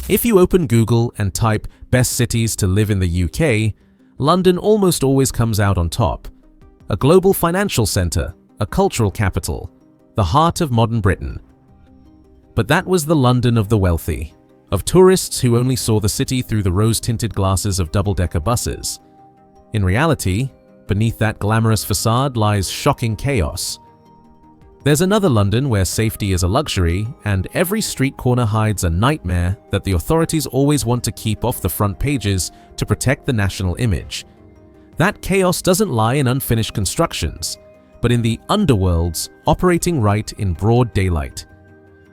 If you open Google and type best cities to live in the UK, London almost always comes out on top. A global financial centre, a cultural capital, the heart of modern Britain. But that was the London of the wealthy, of tourists who only saw the city through the rose-tinted glasses of double-decker buses. In reality, beneath that glamorous facade lies shocking chaos. There's another London where safety is a luxury and every street corner hides a nightmare that the authorities always want to keep off the front pages to protect the national image. That chaos doesn't lie in unfinished constructions, but in the underworlds operating right in broad daylight.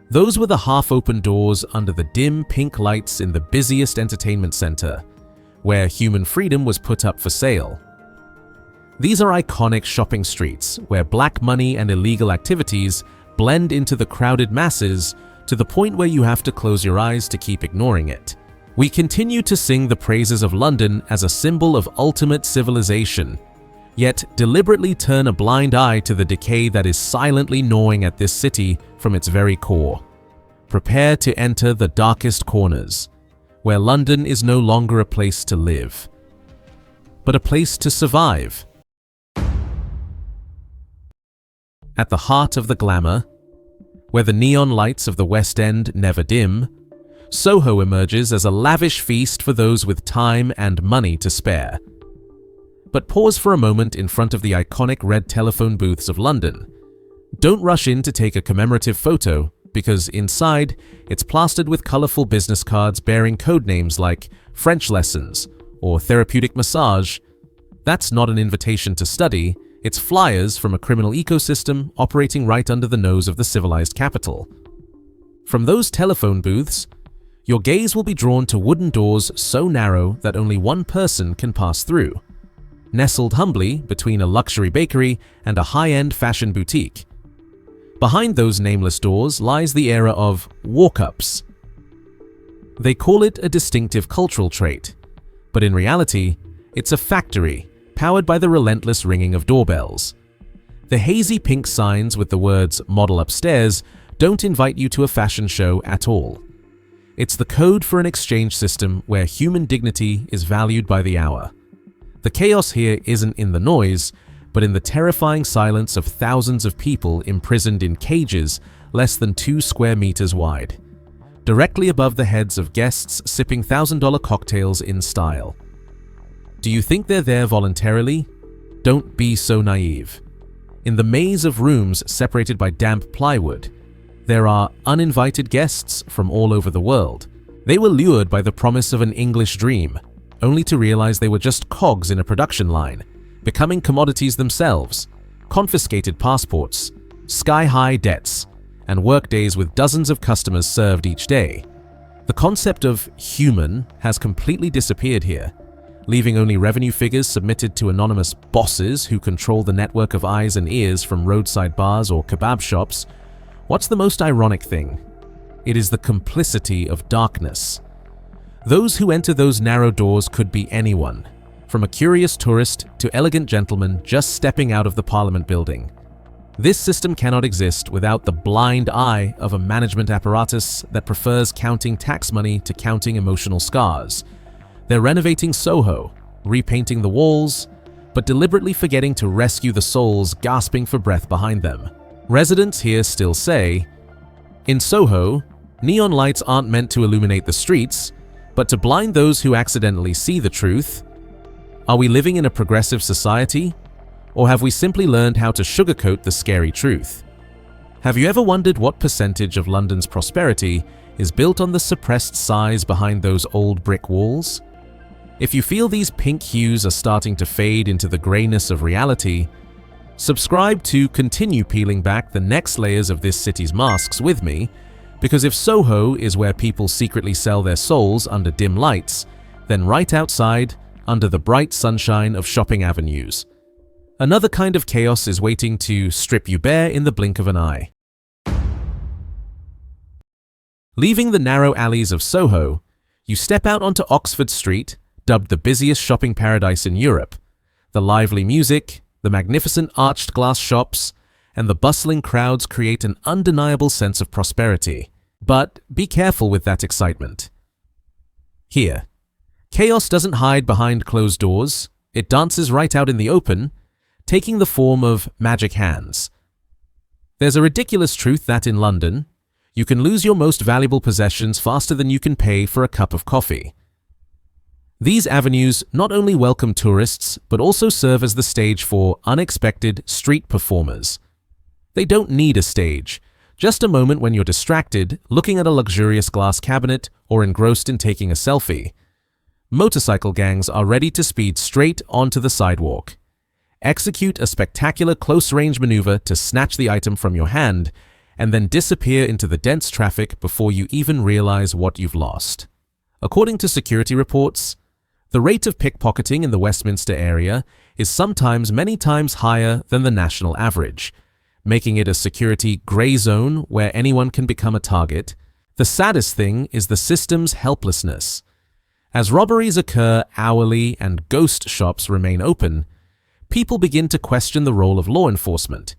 Those were the half-open doors under the dim pink lights in the busiest entertainment center, where human freedom was put up for sale. These are iconic shopping streets where black money and illegal activities blend into the crowded masses to the point where you have to close your eyes to keep ignoring it. We continue to sing the praises of London as a symbol of ultimate civilization, yet deliberately turn a blind eye to the decay that is silently gnawing at this city from its very core. Prepare to enter the darkest corners, where London is no longer a place to live, but a place to survive. At the heart of the glamour, where the neon lights of the West End never dim, Soho emerges as a lavish feast for those with time and money to spare. But pause for a moment in front of the iconic red telephone booths of London. Don't rush in to take a commemorative photo, because inside, it's plastered with colorful business cards bearing code names like French lessons or therapeutic massage. That's not an invitation to study. It's flyers from a criminal ecosystem operating right under the nose of the civilized capital. From those telephone booths, your gaze will be drawn to wooden doors so narrow that only one person can pass through, nestled humbly between a luxury bakery and a high-end fashion boutique. Behind those nameless doors lies the era of walk-ups. They call it a distinctive cultural trait, but in reality, it's a factory powered by the relentless ringing of doorbells. The hazy pink signs with the words "Model Upstairs" don't invite you to a fashion show at all. It's the code for an exchange system where human dignity is valued by the hour. The chaos here isn't in the noise, but in the terrifying silence of thousands of people imprisoned in cages less than 2 square meters wide, directly above the heads of guests sipping $1,000 cocktails in style. Do you think they're there voluntarily? Don't be so naive. In the maze of rooms separated by damp plywood, there are uninvited guests from all over the world. They were lured by the promise of an English dream, only to realize they were just cogs in a production line, becoming commodities themselves, confiscated passports, sky-high debts, and workdays with dozens of customers served each day. The concept of human has completely disappeared here, leaving only revenue figures submitted to anonymous bosses who control the network of eyes and ears from roadside bars or kebab shops. What's the most ironic thing? It is the complicity of darkness. Those who enter those narrow doors could be anyone, from a curious tourist to elegant gentlemen just stepping out of the Parliament building. This system cannot exist without the blind eye of a management apparatus that prefers counting tax money to counting emotional scars. They're renovating Soho, repainting the walls, but deliberately forgetting to rescue the souls gasping for breath behind them. Residents here still say, in Soho, neon lights aren't meant to illuminate the streets, but to blind those who accidentally see the truth. Are we living in a progressive society? Or have we simply learned how to sugarcoat the scary truth? Have you ever wondered what percentage of London's prosperity is built on the suppressed sighs behind those old brick walls? If you feel these pink hues are starting to fade into the grayness of reality, subscribe to continue peeling back the next layers of this city's masks with me, because if Soho is where people secretly sell their souls under dim lights, then right outside, under the bright sunshine of shopping avenues, another kind of chaos is waiting to strip you bare in the blink of an eye. Leaving the narrow alleys of Soho, you step out onto Oxford Street, dubbed the busiest shopping paradise in Europe. The lively music, the magnificent arched glass shops, and the bustling crowds create an undeniable sense of prosperity. But be careful with that excitement. Here, chaos doesn't hide behind closed doors, it dances right out in the open, taking the form of magic hands. There's a ridiculous truth that in London, you can lose your most valuable possessions faster than you can pay for a cup of coffee. These avenues not only welcome tourists, but also serve as the stage for unexpected street performers. They don't need a stage, just a moment when you're distracted, looking at a luxurious glass cabinet, or engrossed in taking a selfie. Motorcycle gangs are ready to speed straight onto the sidewalk. Execute a spectacular close-range maneuver to snatch the item from your hand, and then disappear into the dense traffic before you even realize what you've lost. According to security reports, the rate of pickpocketing in the Westminster area is sometimes many times higher than the national average, making it a security gray zone where anyone can become a target. The saddest thing is the system's helplessness. As robberies occur hourly and ghost shops remain open, people begin to question the role of law enforcement.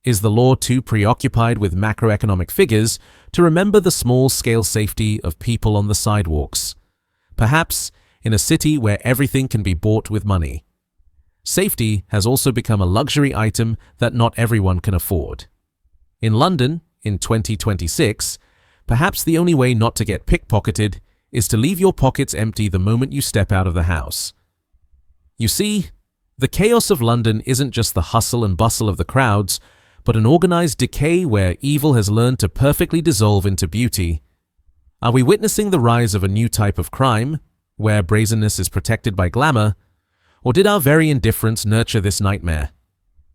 Is the law too preoccupied with macroeconomic figures to remember the small-scale safety of people on the sidewalks? Perhaps in a city where everything can be bought with money. Safety has also become a luxury item that not everyone can afford. In London, in 2026, perhaps the only way not to get pickpocketed is to leave your pockets empty the moment you step out of the house. You see, the chaos of London isn't just the hustle and bustle of the crowds, but an organized decay where evil has learned to perfectly dissolve into beauty. Are we witnessing the rise of a new type of crime, where brazenness is protected by glamour, or did our very indifference nurture this nightmare?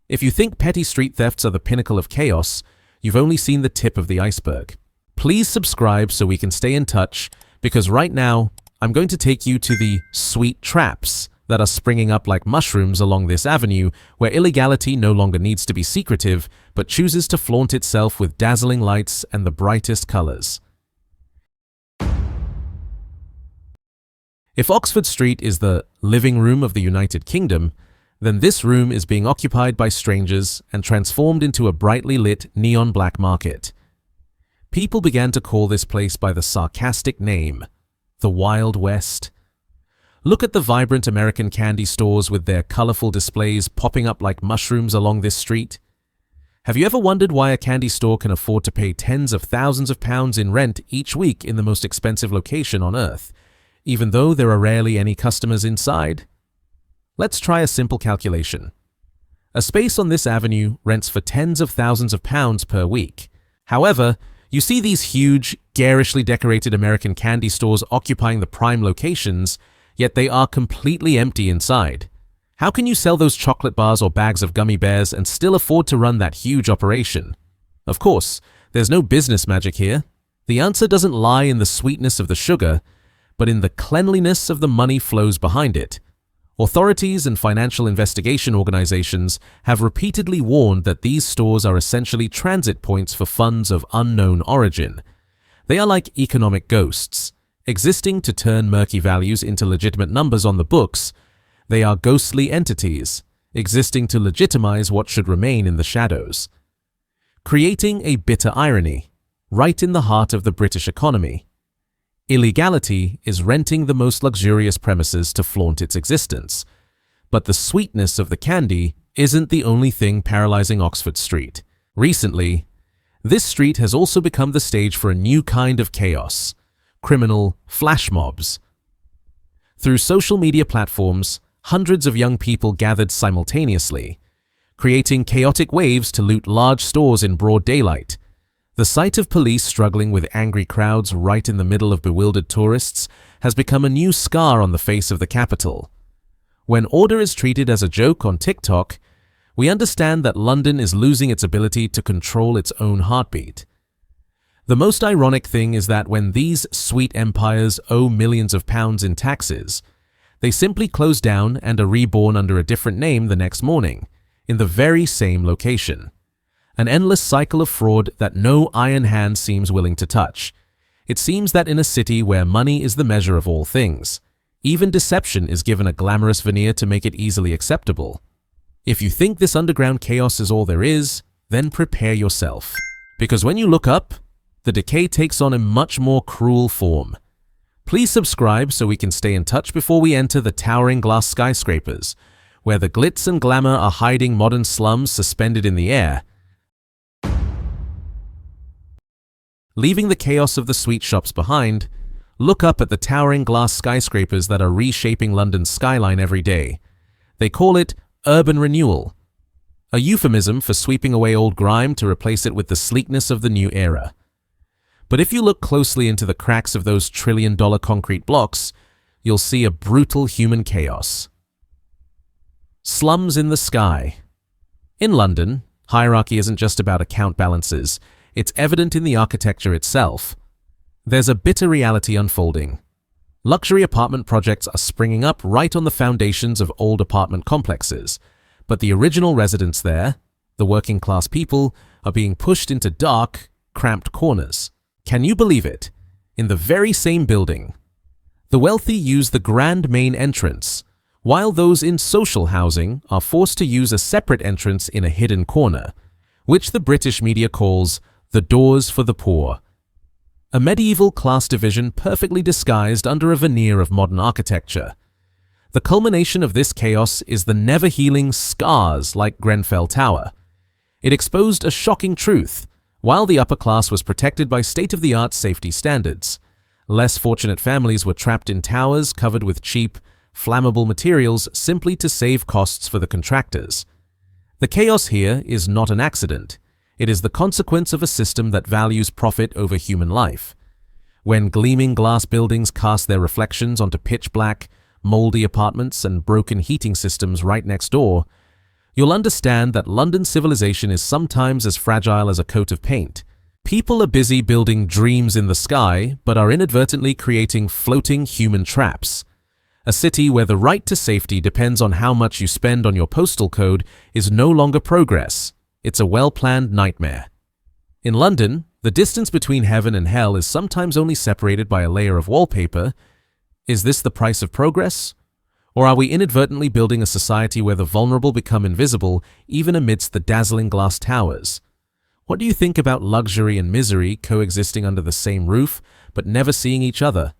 If you think petty street thefts are the pinnacle of chaos, you've only seen the tip of the iceberg. Please subscribe so we can stay in touch, because right now, I'm going to take you to the sweet traps that are springing up like mushrooms along this avenue, where illegality no longer needs to be secretive, but chooses to flaunt itself with dazzling lights and the brightest colors. If Oxford Street is the living room of the United Kingdom, then this room is being occupied by strangers and transformed into a brightly lit neon black market. People began to call this place by the sarcastic name, the Wild West. Look at the vibrant American candy stores with their colorful displays popping up like mushrooms along this street. Have you ever wondered why a candy store can afford to pay tens of thousands of pounds in rent each week in the most expensive location on earth, even though there are rarely any customers inside? Let's try a simple calculation. A space on this avenue rents for tens of thousands of pounds per week. However, you see these huge, garishly decorated American candy stores occupying the prime locations, yet they are completely empty inside. How can you sell those chocolate bars or bags of gummy bears and still afford to run that huge operation? Of course, there's no business magic here. The answer doesn't lie in the sweetness of the sugar, but in the cleanliness of the money flows behind it. Authorities and financial investigation organizations have repeatedly warned that these stores are essentially transit points for funds of unknown origin. They are like economic ghosts, existing to turn murky values into legitimate numbers on the books. They are ghostly entities, existing to legitimize what should remain in the shadows. Creating a bitter irony, right in the heart of the British economy. Illegality is renting the most luxurious premises to flaunt its existence. But the sweetness of the candy isn't the only thing paralyzing Oxford Street. Recently, this street has also become the stage for a new kind of chaos, criminal flash mobs. Through social media platforms, hundreds of young people gathered simultaneously, creating chaotic waves to loot large stores in broad daylight. The sight of police struggling with angry crowds right in the middle of bewildered tourists has become a new scar on the face of the capital. When order is treated as a joke on TikTok, we understand that London is losing its ability to control its own heartbeat. The most ironic thing is that when these sweet empires owe millions of pounds in taxes, they simply close down and are reborn under a different name the next morning, in the very same location. An endless cycle of fraud that no iron hand seems willing to touch. It seems that in a city where money is the measure of all things, even deception is given a glamorous veneer to make it easily acceptable. If you think this underground chaos is all there is, then prepare yourself. Because when you look up, the decay takes on a much more cruel form. Please subscribe so we can stay in touch before we enter the towering glass skyscrapers, where the glitz and glamour are hiding modern slums suspended in the air. Leaving the chaos of the sweet shops behind, look up at the towering glass skyscrapers that are reshaping London's skyline every day. They call it urban renewal, a euphemism for sweeping away old grime to replace it with the sleekness of the new era. But if you look closely into the cracks of those trillion-dollar concrete blocks, you'll see a brutal human chaos. Slums in the sky. In London, hierarchy isn't just about account balances, it's evident in the architecture itself. There's a bitter reality unfolding. Luxury apartment projects are springing up right on the foundations of old apartment complexes, but the original residents there, the working-class people, are being pushed into dark, cramped corners. Can you believe it? In the very same building, the wealthy use the grand main entrance, while those in social housing are forced to use a separate entrance in a hidden corner, which the British media calls the doors for the poor. A medieval class division perfectly disguised under a veneer of modern architecture. The culmination of this chaos is the never-healing scars like Grenfell Tower. It exposed a shocking truth. While the upper class was protected by state-of-the-art safety standards, less fortunate families were trapped in towers covered with cheap, flammable materials simply to save costs for the contractors. The chaos here is not an accident. It is the consequence of a system that values profit over human life. When gleaming glass buildings cast their reflections onto pitch-black, moldy apartments and broken heating systems right next door, you'll understand that London civilization is sometimes as fragile as a coat of paint. People are busy building dreams in the sky, but are inadvertently creating floating human traps. A city where the right to safety depends on how much you spend on your postal code is no longer progress. It's a well-planned nightmare. In London, the distance between heaven and hell is sometimes only separated by a layer of wallpaper. Is this the price of progress? Or are we inadvertently building a society where the vulnerable become invisible even amidst the dazzling glass towers? What do you think about luxury and misery coexisting under the same roof but never seeing each other?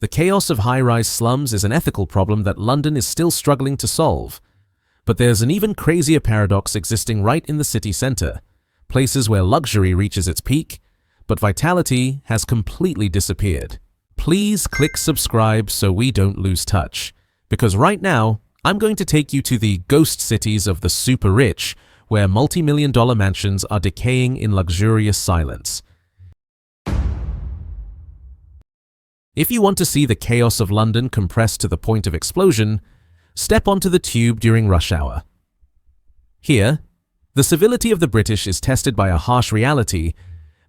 The chaos of high-rise slums is an ethical problem that London is still struggling to solve. But there's an even crazier paradox existing right in the city centre, places where luxury reaches its peak, but vitality has completely disappeared. Please click subscribe so we don't lose touch. Because right now, I'm going to take you to the ghost cities of the super rich, where multi-million-dollar mansions are decaying in luxurious silence. If you want to see the chaos of London compressed to the point of explosion, step onto the tube during rush hour. Here, the civility of the British is tested by a harsh reality.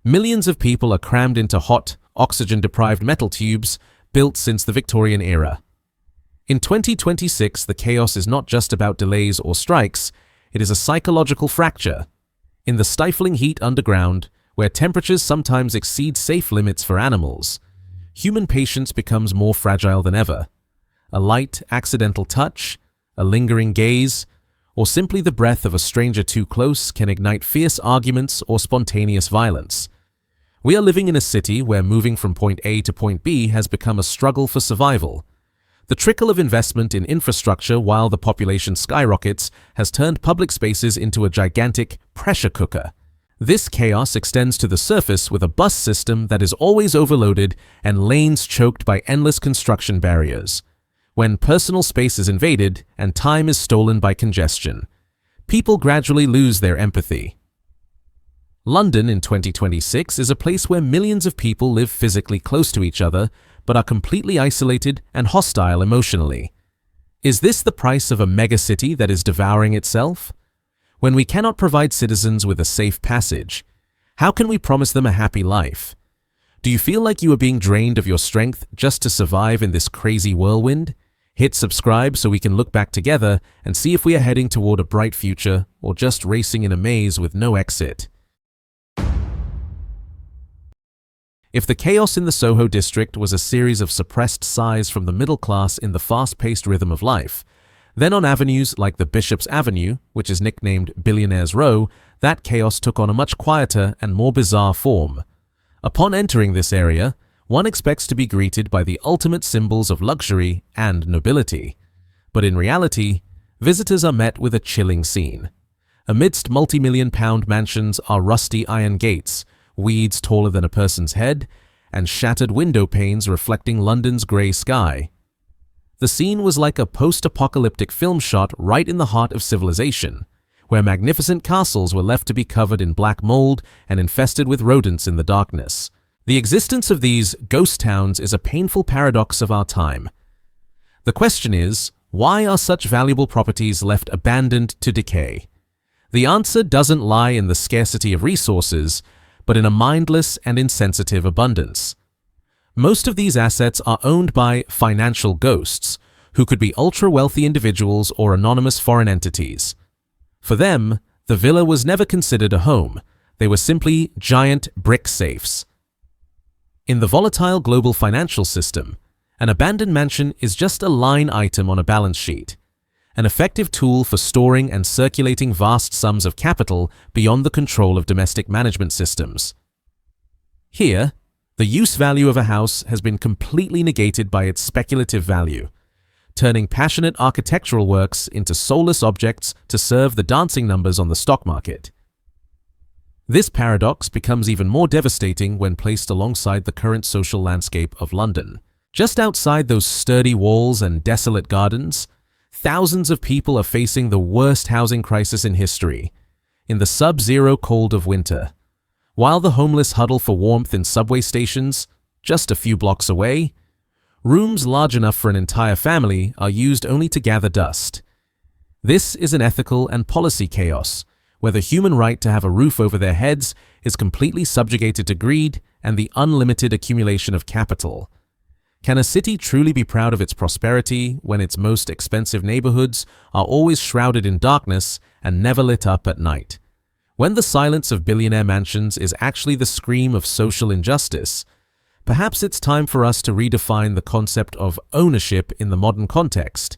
Millions of people are crammed into hot, oxygen-deprived metal tubes built since the Victorian era. In 2026, the chaos is not just about delays or strikes, it is a psychological fracture. In the stifling heat underground, where temperatures sometimes exceed safe limits for animals, human patience becomes more fragile than ever. A light, accidental touch, a lingering gaze, or simply the breath of a stranger too close can ignite fierce arguments or spontaneous violence. We are living in a city where moving from point A to point B has become a struggle for survival. The trickle of investment in infrastructure while the population skyrockets has turned public spaces into a gigantic pressure cooker. This chaos extends to the surface with a bus system that is always overloaded and lanes choked by endless construction barriers. When personal space is invaded and time is stolen by congestion, people gradually lose their empathy. London in 2026 is a place where millions of people live physically close to each other but are completely isolated and hostile emotionally. Is this the price of a megacity that is devouring itself? When we cannot provide citizens with a safe passage, how can we promise them a happy life? Do you feel like you are being drained of your strength just to survive in this crazy whirlwind? Hit subscribe so we can look back together and see if we are heading toward a bright future or just racing in a maze with no exit. If the chaos in the Soho district was a series of suppressed sighs from the middle class in the fast-paced rhythm of life, then on avenues like the Bishop's Avenue, which is nicknamed Billionaires' Row, that chaos took on a much quieter and more bizarre form. Upon entering this area, one expects to be greeted by the ultimate symbols of luxury and nobility. But in reality, visitors are met with a chilling scene. Amidst multi-million-pound mansions are rusty iron gates, weeds taller than a person's head, and shattered window panes reflecting London's grey sky. The scene was like a post-apocalyptic film shot right in the heart of civilization, where magnificent castles were left to be covered in black mold and infested with rodents in the darkness. The existence of these ghost towns is a painful paradox of our time. The question is, why are such valuable properties left abandoned to decay? The answer doesn't lie in the scarcity of resources, but in a mindless and insensitive abundance. Most of these assets are owned by financial ghosts, who could be ultra-wealthy individuals or anonymous foreign entities. For them, the villa was never considered a home. They were simply giant brick safes. In the volatile global financial system, an abandoned mansion is just a line item on a balance sheet, an effective tool for storing and circulating vast sums of capital beyond the control of domestic management systems. Here, the use value of a house has been completely negated by its speculative value, turning passionate architectural works into soulless objects to serve the dancing numbers on the stock market. This paradox becomes even more devastating when placed alongside the current social landscape of London. Just outside those sturdy walls and desolate gardens, thousands of people are facing the worst housing crisis in history, in the sub-zero cold of winter. While the homeless huddle for warmth in subway stations, just a few blocks away, rooms large enough for an entire family are used only to gather dust. This is an ethical and policy chaos, where the human right to have a roof over their heads is completely subjugated to greed and the unlimited accumulation of capital. Can a city truly be proud of its prosperity when its most expensive neighborhoods are always shrouded in darkness and never lit up at night? When the silence of billionaire mansions is actually the scream of social injustice, perhaps it's time for us to redefine the concept of ownership in the modern context.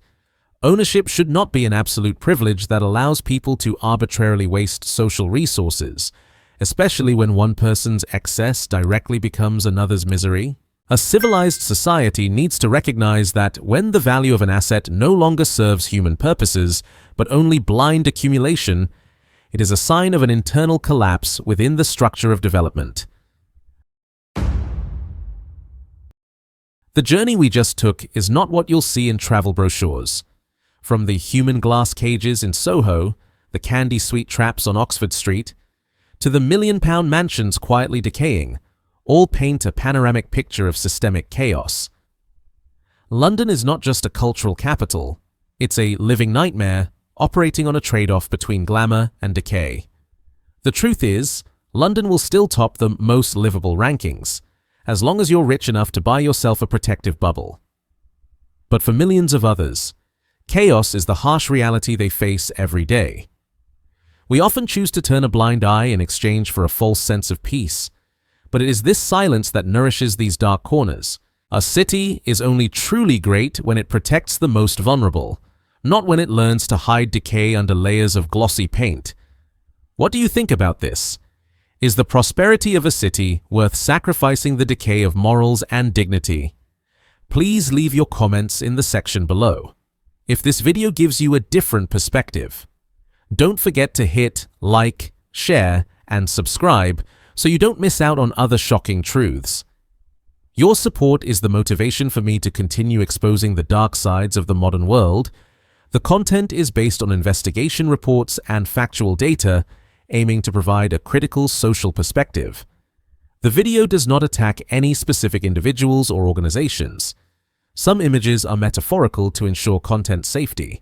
Ownership should not be an absolute privilege that allows people to arbitrarily waste social resources, especially when one person's excess directly becomes another's misery. A civilized society needs to recognize that when the value of an asset no longer serves human purposes, but only blind accumulation, it is a sign of an internal collapse within the structure of development. The journey we just took is not what you'll see in travel brochures. From the human glass cages in Soho, the candy sweet traps on Oxford Street, to the million-pound mansions quietly decaying, all paint a panoramic picture of systemic chaos. London is not just a cultural capital, it's a living nightmare operating on a trade-off between glamour and decay. The truth is, London will still top the most livable rankings, as long as you're rich enough to buy yourself a protective bubble. But for millions of others, chaos is the harsh reality they face every day. We often choose to turn a blind eye in exchange for a false sense of peace, but it is this silence that nourishes these dark corners. A city is only truly great when it protects the most vulnerable, not when it learns to hide decay under layers of glossy paint. What do you think about this? Is the prosperity of a city worth sacrificing the decay of morals and dignity? Please leave your comments in the section below. If this video gives you a different perspective, don't forget to hit like, share, and subscribe so you don't miss out on other shocking truths. Your support is the motivation for me to continue exposing the dark sides of the modern world. The content is based on investigation reports and factual data, aiming to provide a critical social perspective. The video does not attack any specific individuals or organizations. Some images are metaphorical to ensure content safety.